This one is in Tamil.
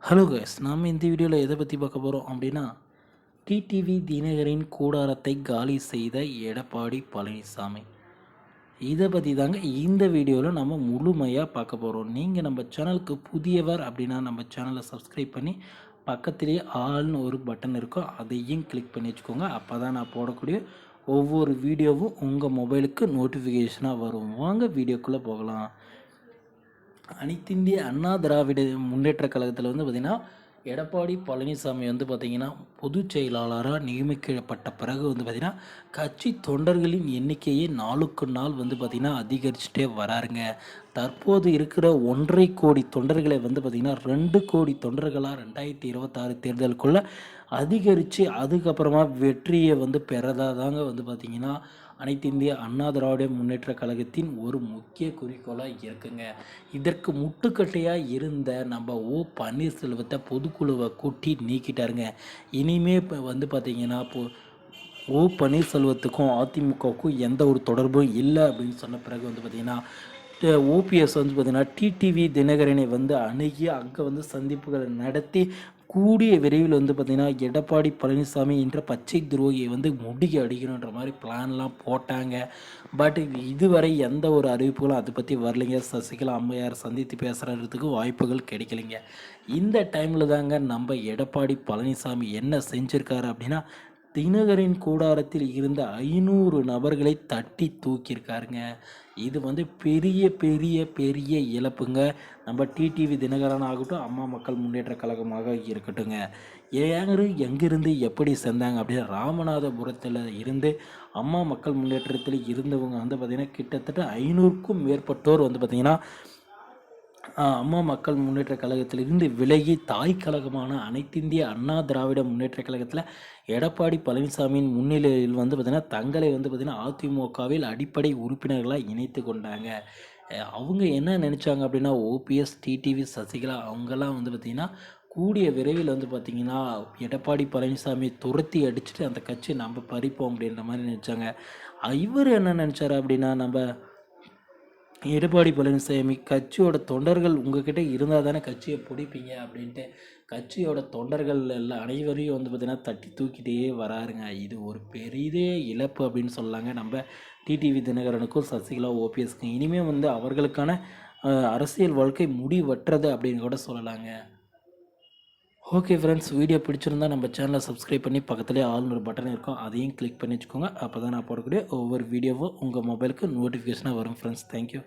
ஹலோ கைஸ், நாம் இந்த வீடியோவில் எதை பற்றி பார்க்க போகிறோம் அப்படின்னா, டிடிவி தினகரின் கூடாரத்தை காலி செய்த எடப்பாடி பழனிசாமி. இதை பற்றி தாங்க இந்த வீடியோவில் நம்ம முழுமையாக பார்க்க போகிறோம். நீங்கள் நம்ம சேனலுக்கு புதியவர் அப்படின்னா நம்ம சேனலை சப்ஸ்கிரைப் பண்ணி பக்கத்திலேயே ஆல்னு ஒரு பட்டன் இருக்கும், அதையும் கிளிக் பண்ணி வச்சுக்கோங்க. அப்போ தான் நான் போடக்கூடிய ஒவ்வொரு வீடியோவும் உங்கள் மொபைலுக்கு நோட்டிஃபிகேஷனாக வரும். வாங்க வீடியோக்குள்ளே போகலாம். அனைத்திந்திய அண்ணா திராவிட முன்னேற்ற கழகத்தில் பார்த்திங்கன்னா, எடப்பாடி பழனிசாமி பார்த்திங்கன்னா பொதுச் செயலாளராக நியமிக்கப்பட்ட பிறகு பார்த்திங்கன்னா, கட்சி தொண்டர்களின் எண்ணிக்கையை நாளுக்கு நாள் பார்த்திங்கன்னா அதிகரிச்சுட்டே வராருங்க. தற்போது இருக்கிற 1.5 கோடி தொண்டர்களை பார்த்திங்கன்னா 2 கோடி தொண்டர்களாக 2026 தேர்தலுக்குள்ளே அதிகரித்து அதுக்கப்புறமா வெற்றியை பெறதாக தாங்க பார்த்திங்கன்னா அனைத்து இந்திய அண்ணா திராவிட முன்னேற்ற கழகத்தின் ஒரு முக்கிய குறிக்கோளாக இருக்குங்க. இதற்கு முட்டுக்கட்டையாக இருந்த நம்ம பன்னீர்செல்வத்தை பொதுக்குழுவை கூட்டி நீக்கிட்டாருங்க. இனிமே இப்போ பார்த்திங்கன்னா பன்னீர்செல்வத்துக்கும் அதிமுகவுக்கும் எந்த ஒரு தொடர்பும் இல்லை அப்படின்னு சொன்ன பிறகு பார்த்திங்கன்னா ஓபிஎஸ் பார்த்திங்கன்னா டிடிவி தினகரனை அணுகி அங்கே சந்திப்புகளை நடத்தி கூடிய விரைவில் பார்த்திங்கன்னா எடப்பாடி பழனிசாமி என்ற பச்சை துரோகியை முடிக்க அடிக்கணுன்ற மாதிரி பிளான்லாம் போட்டாங்க. பட் இதுவரை எந்த ஒரு அறிவிப்புகளும் அதை பற்றி வரலைங்க. சசிகலா அம்மையார் சந்தித்து பேசுகிறதுக்கு வாய்ப்புகள் கிடைக்கலைங்க. இந்த டைமில் தாங்க நம்ம எடப்பாடி பழனிசாமி என்ன செஞ்சுருக்காரு அப்படின்னா, தினகரின் கூடாரத்தில் இருந்த 500 நபர்களை தட்டி தூக்கியிருக்காருங்க. இது பெரிய பெரிய பெரிய இழப்புங்க. நம்ம டிடிவி தினகரன் ஆகட்டும், அம்மா மக்கள் முன்னேற்ற கழகமாக இருக்கட்டுங்க. எங்கிருந்து எப்படி சேர்ந்தாங்க அப்படின்னா, ராமநாதபுரத்தில் இருந்து அம்மா மக்கள் முன்னேற்றத்தில் இருந்தவங்க பார்த்திங்கன்னா கிட்டத்தட்ட 500க்கும் மேற்பட்டோர் பார்த்திங்கன்னா அம்மா மக்கள் முன்னேற்ற கழகத்திலிருந்து விலகி தாய் கழகமான அனைத்திந்திய அண்ணா திராவிட முன்னேற்ற கழகத்தில் எடப்பாடி பழனிசாமியின் முன்னிலையில் பார்த்திங்கன்னா தங்களை பார்த்திங்கன்னா அதிமுகவில் அடிப்படை உறுப்பினர்களாக இணைத்து கொண்டாங்க. அவங்க என்ன நினச்சாங்க அப்படின்னா, ஓபிஎஸ், டிடிவி, சசிகலா அவங்கெல்லாம் பார்த்திங்கன்னா கூடிய விரைவில் பார்த்திங்கன்னா எடப்பாடி பழனிசாமி துரத்தி அடிச்சுட்டு அந்த கட்சி நம்ம பறிப்போம் அப்படின்ற மாதிரி நினச்சாங்க. இவர் என்ன நினச்சாரு அப்படின்னா, நம்ம எடப்பாடி பழனிசாமி கட்சியோட தொண்டர்கள் உங்ககிட்ட இருந்தால் தானே கட்சியை பிடிப்பீங்க அப்படின்ட்டு கட்சியோட தொண்டர்கள் எல்லாம் அனைவரையும் பார்த்திங்கன்னா தட்டி தூக்கிட்டே வராருங்க. இது ஒரு பெரிய இழப்பு அப்படின்னு சொல்லலாங்க. நம்ம டிடிவி தினகரனுக்கும் சசிகலா ஓபிஎஸ்க்கும் இனிமேல் அவர்களுக்கான அரசியல் வாழ்க்கை முடிவற்றது அப்படின்னு கூட சொல்லலாங்க. ஓகே ஃப்ரெண்ட்ஸ், வீடியோ பிடிச்சிருந்தா நம்ம சேனலை சப்ஸ்கிரைப் பண்ணி பக்கத்துலேயே ஆல்னு ஒரு பட்டன் இருக்கும், அதையும் கிளிக் பண்ணி வச்சுக்கோங்க. அப்போ தான் நான் போடக்கூடிய ஒவ்வொரு வீடியோவும் உங்கள் மொபைலுக்கு நோட்டிஃபிகேஷனாக வரும் ஃப்ரெண்ட்ஸ். தேங்க்யூ.